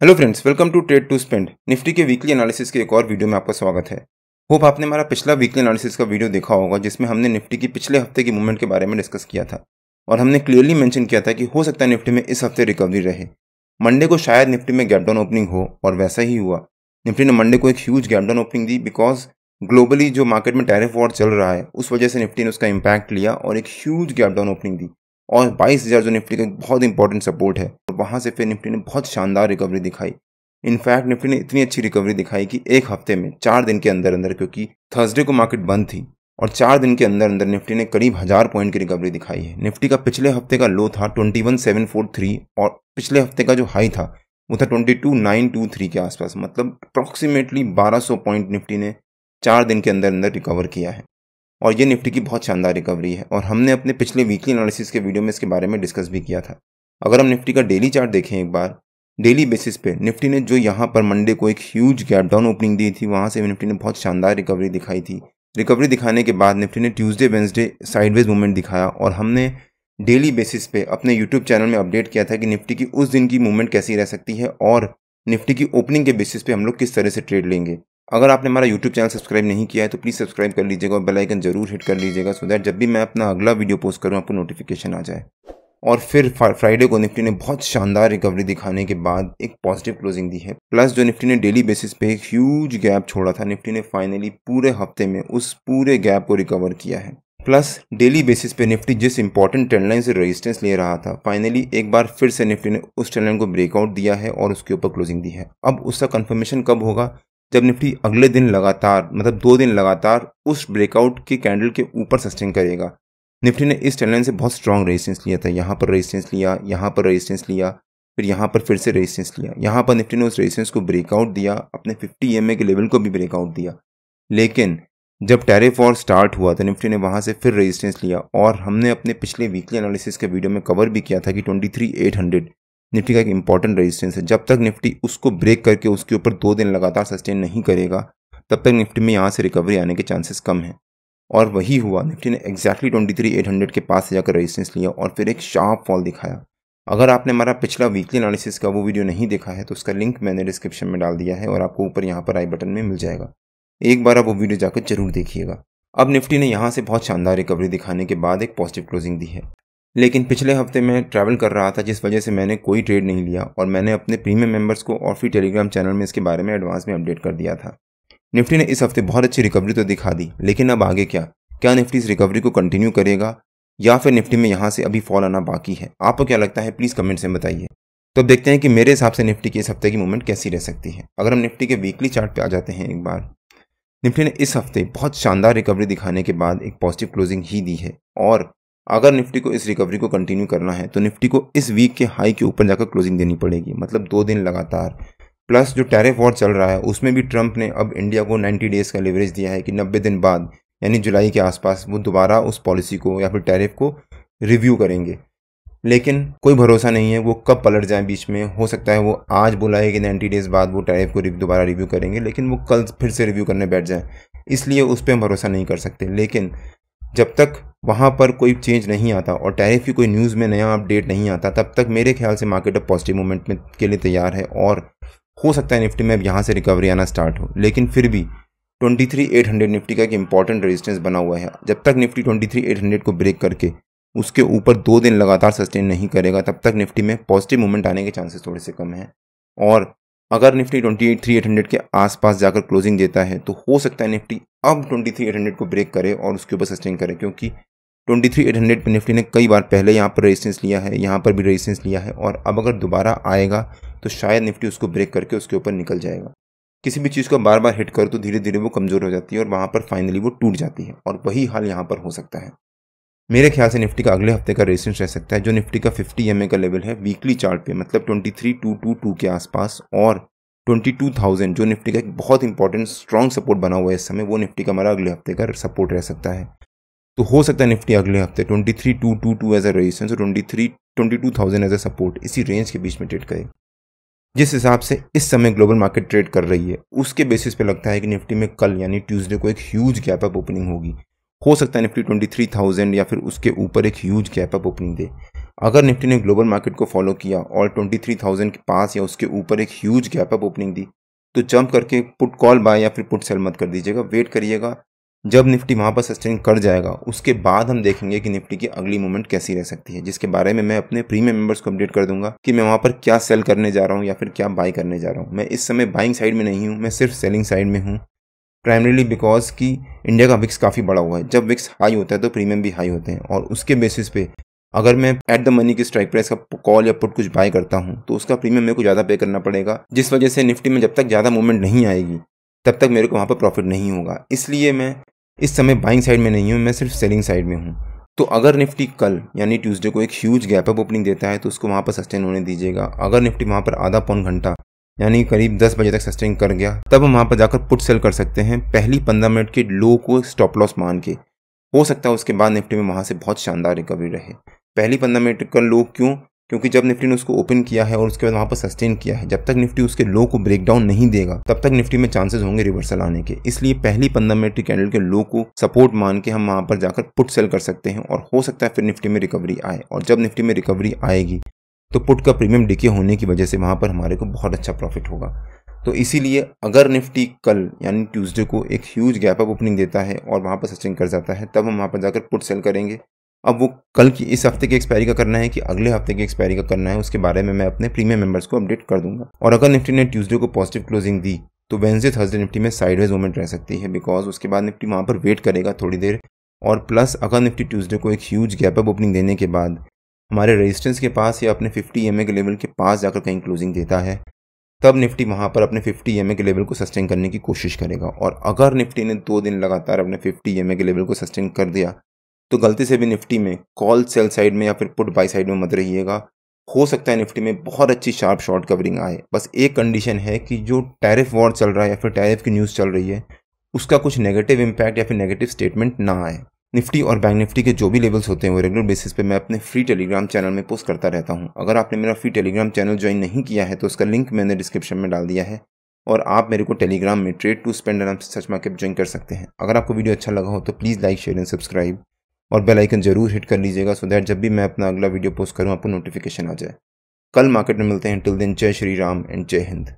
Hello friends, welcome to trade to spend. Nifty के weekly analysis के एक और वीडियो में आपका स्वागत है। होप आपने हमारा पिछला वीकली एनालिसिस का वीडियो देखा होगा, जिसमें हमने निफ्टी की पिछले हफ्ते की मूवमेंट के बारे में डिस्कस किया था और हमने क्लियरली मेंशन किया था कि हो सकता है निफ्टी में इस हफ्ते रिकवरी रहे। मंडे को शायद निफ्टी में गैप डाउन ओपनिंग हो और वैसा ही हुआ। निफ्टी ने मंडे को एक huge gap down opening the because globally जो मार्केट में टैरिफ वॉर चल रहा है उस वजह से निफ्टी ने उसका इम्पैक्ट लिया और एक ह्यूज गैप डाउन ओपनिंग दी और 22,000 जो निफ्टी का एक बहुत इंपॉर्टेंट सपोर्ट है, और वहां से फिर निफ्टी ने बहुत शानदार रिकवरी दिखाई। इनफैक्ट निफ्टी ने इतनी अच्छी रिकवरी दिखाई कि एक हफ्ते में 4 दिन के अंदर अंदर, क्योंकि थर्सडे को मार्केट बंद थी, और 4 दिन के अंदर अंदर निफ्टी ने करीब 1000 पॉइंट की रिकवरी दिखाई है। निफ्टी का पिछले हफ्ते का लो था 21,743 और पिछले हफ्ते का जो हाई था वो था 22,923 के आसपास, मतलब अप्रॉक्सीमेटली 1200 पॉइंट निफ्टी ने 4 दिन के अंदर अंदर रिकवर किया है। और ये निफ्टी की बहुत शानदार रिकवरी है और हमने अपने पिछले वीकली एनालिसिस के वीडियो में इसके बारे में डिस्कस भी किया था। अगर हम निफ्टी का डेली चार्ट देखें एक बार, डेली बेसिस पे निफ्टी ने जो यहाँ पर मंडे को एक ह्यूज गैप डाउन ओपनिंग दी थी, वहाँ से निफ्टी ने बहुत शानदार रिकवरी दिखाई थी। रिकवरी दिखाने के बाद निफ्टी ने ट्यूसडे वेंसडे साइडवेज मूवमेंट दिखाया और हमने डेली बेसिस पे अपने यूट्यूब चैनल में अपडेट किया था कि निफ्टी की उस दिन की मूवमेंट कैसी रह सकती है और निफ्टी की ओपनिंग के बेसिस पे हम लोग किस तरह से ट्रेड लेंगे। अगर आपने हमारा यूट्यूब चैनल सब्सक्राइब नहीं किया है तो प्लीज़ सब्सक्राइब कर लीजिएगा और बेल आइकन जरूर हिट कर लीजिएगा, सो दैट जब भी मैं अपना अगला वीडियो पोस्ट करूँ आपको नोटिफिकेशन आ जाए। और फिर फ्राइडे को निफ्टी ने बहुत शानदार रिकवरी दिखाने के बाद एक पॉजिटिव क्लोजिंग दी है। प्लस जो निफ्टी ने डेली बेसिस पे एक ह्यूज गैप छोड़ा था, निफ्टी ने फाइनली पूरे हफ्ते में उस पूरे गैप को रिकवर किया है। प्लस डेली बेसिस पे निफ्टी जिस इंपॉर्टेंट ट्रेंड लाइन से रेजिस्टेंस ले रहा था, फाइनली एक बार फिर से निफ्टी ने उस ट्रेंड लाइन को ब्रेकआउट दिया है और उसके ऊपर क्लोजिंग दी है। अब उसका कंफर्मेशन कब होगा? जब निफ्टी अगले दिन लगातार, मतलब 2 दिन लगातार उस ब्रेकआउट के कैंडल के ऊपर सस्टेन करेगा। निफ्टी ने इस ट्रेंड लाइन से बहुत स्ट्रॉन्ग रेजिस्टेंस लिया था, यहाँ पर रेजिस्टेंस लिया, यहाँ पर रेजिस्टेंस लिया, फिर यहाँ पर फिर से रेजिस्टेंस लिया। यहाँ पर निफ्टी ने उस रेजिस्टेंस को ब्रेकआउट दिया, अपने 50 EMA के लेवल को भी ब्रेकआउट दिया। लेकिन जब टैरिफ वॉर स्टार्ट हुआ तो निफ्टी ने वहाँ से फिर रेजिस्टेंस लिया और हमने अपने पिछले वीकली एनालिसिस के वीडियो में कवर भी किया था कि 23,800 निफ्टी का एक इंपॉर्टेंट रेजिस्टेंस है। जब तक निफ्टी उसको ब्रेक करके उसके ऊपर 2 दिन लगातार सस्टेन नहीं करेगा तब तक निफ्टी में यहाँ से रिकवरी आने के चांसेस कम हैं। और वही हुआ, निफ्टी ने एग्जैक्टली 23,800 के पास से जाकर रेजिस्टेंस लिया और फिर एक शार्प फॉल दिखाया। अगर आपने हमारा पिछला वीकली एनालिसिस का वो वीडियो नहीं देखा है तो उसका लिंक मैंने डिस्क्रिप्शन में डाल दिया है और आपको ऊपर यहाँ पर आई बटन में मिल जाएगा। एक बार आप वो वीडियो जाकर जरूर देखिएगा। अब निफ्टी ने यहाँ से बहुत शानदार रिकवरी दिखाने के बाद एक पॉजिटिव क्लोजिंग दी है। लेकिन पिछले हफ्ते मैं ट्रैवल कर रहा था, जिस वजह से मैंने कोई ट्रेड नहीं लिया और मैंने अपने प्रीमियम मेंबर्स को और फिर टेलीग्राम चैनल में इसके बारे में एडवांस में अपडेट कर दिया था। निफ्टी ने इस हफ्ते बहुत अच्छी रिकवरी तो दिखा दी, लेकिन अब आगे क्या निफ्टी इस रिकवरी को कंटिन्यू करेगा या फिर निफ्टी में यहाँ से अभी फॉल आना बाकी है? आपको क्या लगता है? प्लीज़ कमेंट्स में बताइए। तो अब देखते हैं कि मेरे हिसाब से निफ्टी की इस हफ्ते की मूवमेंट कैसी रह सकती है। अगर हम निफ्टी के वीकली चार्ट पे आ जाते हैं एक बार, निफ्टी ने इस हफ्ते बहुत शानदार रिकवरी दिखाने के बाद एक पॉजिटिव क्लोजिंग ही दी है और अगर निफ्टी को इस रिकवरी को कंटिन्यू करना है तो निफ्टी को इस वीक के हाई के ऊपर जाकर क्लोजिंग देनी पड़ेगी, मतलब 2 दिन लगातार। प्लस जो टैरिफ वॉर चल रहा है उसमें भी ट्रंप ने अब इंडिया को 90 डेज का लेवरेज दिया है कि 90 दिन बाद यानी जुलाई के आसपास वो दोबारा उस पॉलिसी को या फिर टैरिफ को रिव्यू करेंगे। लेकिन कोई भरोसा नहीं है वो कब पलट जाए बीच में। हो सकता है वो आज बुलाए कि 90 डेज बाद वो टैरिफ को दोबारा रिव्यू करेंगे, लेकिन वो कल फिर से रिव्यू करने बैठ जाए, इसलिए उस पर हम भरोसा नहीं कर सकते। लेकिन जब तक वहाँ पर कोई चेंज नहीं आता और टैरिफ की कोई न्यूज़ में नया अपडेट नहीं आता, तब तक मेरे ख्याल से मार्केट अब पॉजिटिव मूवमेंट में के लिए तैयार है और हो सकता है निफ्टी में अब यहाँ से रिकवरी आना स्टार्ट हो। लेकिन फिर भी 23,800 निफ्टी का एक इंपॉर्टेंट रेजिस्टेंस बना हुआ है। जब तक निफ्टी 23,800 को ब्रेक करके उसके ऊपर 2 दिन लगातार सस्टेन नहीं करेगा तब तक निफ्टी में पॉजिटिव मूवमेंट आने के चांसेस थोड़े से कम हैं। और अगर निफ्टी 28,300 के आसपास जाकर क्लोजिंग देता है तो हो सकता है निफ्टी अब 23,800 को ब्रेक करे और उसके ऊपर सस्टेन करे, क्योंकि 23,800 पे निफ्टी ने कई बार पहले यहाँ पर रेजिस्टेंस लिया है, यहाँ पर भी रेजिस्टेंस लिया है और अब अगर दोबारा आएगा तो शायद निफ्टी उसको ब्रेक करके उसके ऊपर निकल जाएगा। किसी भी चीज़ को बार बार हिट करो तो धीरे धीरे वो कमज़ोर हो जाती है और वहाँ पर फाइनली वो टूट जाती है, और वही हाल यहाँ पर हो सकता है। मेरे ख्याल से निफ्टी का अगले हफ्ते का रेजिस्टेंस रह सकता है जो निफ्टी का 50 EMA का लेवल है वीकली चार्ट पे, मतलब 23,222 के आसपास, और 22,000 जो निफ्टी का एक बहुत इंपॉर्टेंट स्ट्रॉन्ग सपोर्ट बना हुआ है इस समय, वो निफ्टी का हमारा अगले हफ्ते का सपोर्ट रह सकता है। तो हो सकता है निफ्टी अगले हफ्ते 23,222 एज अ रेजिस्टेंस और 22,000 एज अ सपोर्ट, इसी रेंज के बीच में ट्रेड करे। जिस हिसाब से इस समय ग्लोबल मार्केट ट्रेड कर रही है उसके बेसिस पे लगता है कि निफ्टी में कल यानी ट्यूसडे को एक ह्यूज गैप अप ओपनिंग होगी। हो सकता है निफ्टी 23,000 या फिर उसके ऊपर एक ह्यूज गैप अप ओपनिंग दे। अगर निफ्टी ने ग्लोबल मार्केट को फॉलो किया और 23,000 के पास या उसके ऊपर एक ह्यूज गैप अप ओपनिंग दी तो जंप करके पुट कॉल बाय या फिर पुट सेल मत कर दीजिएगा, वेट करिएगा। जब निफ्टी वहाँ पर सस्टेन कर जाएगा उसके बाद हम देखेंगे कि निफ्टी की अगली मूवमेंट कैसी रह सकती है, जिसके बारे में मैं अपने प्रीमियम मेंबर्स को अपडेट कर दूंगा कि मैं वहाँ पर क्या सेल करने जा रहा हूँ या फिर क्या बाय करने जा रहा हूँ। मैं इस समय बाइंग साइड में नहीं हूँ, मैं सिर्फ सेलिंग साइड में हूँ, प्राइमरीली बिकॉज कि इंडिया का विक्स काफ़ी बड़ा हुआ है। जब विक्स हाई होता है तो प्रीमियम भी हाई होते हैं और उसके बेसिस पे अगर मैं एट द मनी की स्ट्राइक प्राइस का कॉल या पुट कुछ बाय करता हूँ तो उसका प्रीमियम मेरे को ज़्यादा पे करना पड़ेगा, जिस वजह से निफ्टी में जब तक ज़्यादा मूवमेंट नहीं आएगी तब तक मेरे को वहाँ पर प्रॉफिट नहीं होगा। इसलिए मैं इस समय बाइंग साइड में नहीं हूँ, मैं सिर्फ सेलिंग साइड में हूँ। तो अगर निफ्टी कल यानी ट्यूसडे को एक ह्यूज गैप अप ओपनिंग देता है तो उसको वहाँ पर सस्टेन होने दीजिएगा। अगर निफ्टी वहाँ पर आधा पौन घंटा यानी करीब 10 बजे तक सस्टेन कर गया तब हम वहाँ पर जाकर पुट सेल कर सकते हैं, पहली 15 मिनट के लो को स्टॉप लॉस मान के। हो सकता है उसके बाद निफ्टी में वहाँ से बहुत शानदार रिकवरी रहे। पहली 15 मिनट का लो क्यों? क्योंकि जब निफ्टी ने उसको ओपन किया है और उसके बाद वहाँ पर सस्टेन किया है, जब तक निफ्टी उसके लो को ब्रेक डाउन नहीं देगा तब तक निफ्टी में चांसेस होंगे रिवर्सल आने के। इसलिए पहली 15 मिनट की कैंडल के लो को सपोर्ट मान के हम वहाँ पर जाकर पुट सेल कर सकते हैं और हो सकता है फिर निफ्टी में रिकवरी आए। और जब निफ्टी में रिकवरी आएगी तो पुट का प्रीमियम डिके होने की वजह से वहाँ पर हमारे को बहुत अच्छा प्रॉफिट होगा। तो इसीलिए अगर निफ्टी कल यानी ट्यूसडे को एक ह्यूज गैप अप ओपनिंग देता है और वहाँ पर सस्टेन कर जाता है तब हम वहाँ पर जाकर पुट सेल करेंगे। अब वो कल की इस हफ्ते की एक्सपायरी का करना है कि अगले हफ्ते की एक्सपायरी का करना है, उसके बारे में मैं अपने प्रीमियम मेंबर्स को अपडेट कर दूंगा। और अगर निफ्टी ने ट्यूसडे को पॉजिटिव क्लोजिंग दी तो वेडनेसडे थर्सडे निफ्टी में साइडवेज मूवमेंट रह सकती है, बिकॉज उसके बाद निफ्टी वहाँ पर वेट करेगा थोड़ी देर। और प्लस अगर निफ्टी ट्यूसडे को एक ह्यूज गैप अप ओपनिंग देने के बाद हमारे रेजिस्टेंस के पास या अपने 50 EMA के लेवल के पास जाकर कहीं क्लोजिंग देता है तब निफ्टी वहाँ पर अपने 50 EMA के लेवल को सस्टेन करने की कोशिश करेगा। और अगर निफ्टी ने 2 दिन लगातार अपने 50 EMA के लेवल को सस्टेन कर दिया तो गलती से भी निफ्टी में कॉल सेल साइड में या फिर पुट बाई साइड में मत रहिएगा। हो सकता है निफ्टी में बहुत अच्छी शार्प शॉर्ट कवरिंग आए। बस एक कंडीशन है कि जो टैरिफ वॉर चल रहा है या फिर टैरिफ की न्यूज़ चल रही है उसका कुछ नेगेटिव इम्पैक्ट या फिर नेगेटिव स्टेटमेंट ना आए। निफ्टी और बैंक निफ्टी के जो भी लेवल्स होते हैं वो रेगुलर बेसिस पे मैं अपने फ्री टेलीग्राम चैनल में पोस्ट करता रहता हूँ। अगर आपने मेरा फ्री टेलीग्राम चैनल ज्वाइन नहीं किया है तो उसका लिंक मैंने डिस्क्रिप्शन में डाल दिया है और आप मेरे को टेलीग्राम में ट्रेड टू स्पेंड नाम से सर्च मार्केट ज्वाइन कर सकते हैं। अगर आपको वीडियो अच्छा लगा हो तो please like share and subscribe और बेल आइकन जरूर हिट कर लीजिएगा सो दैट जब भी मैं अपना अगला वीडियो पोस्ट करूँ आपको नोटिफिकेशन आ जाए। कल मार्केट में मिलते हैं। टिल देन जय श्री राम एंड जय हिंद।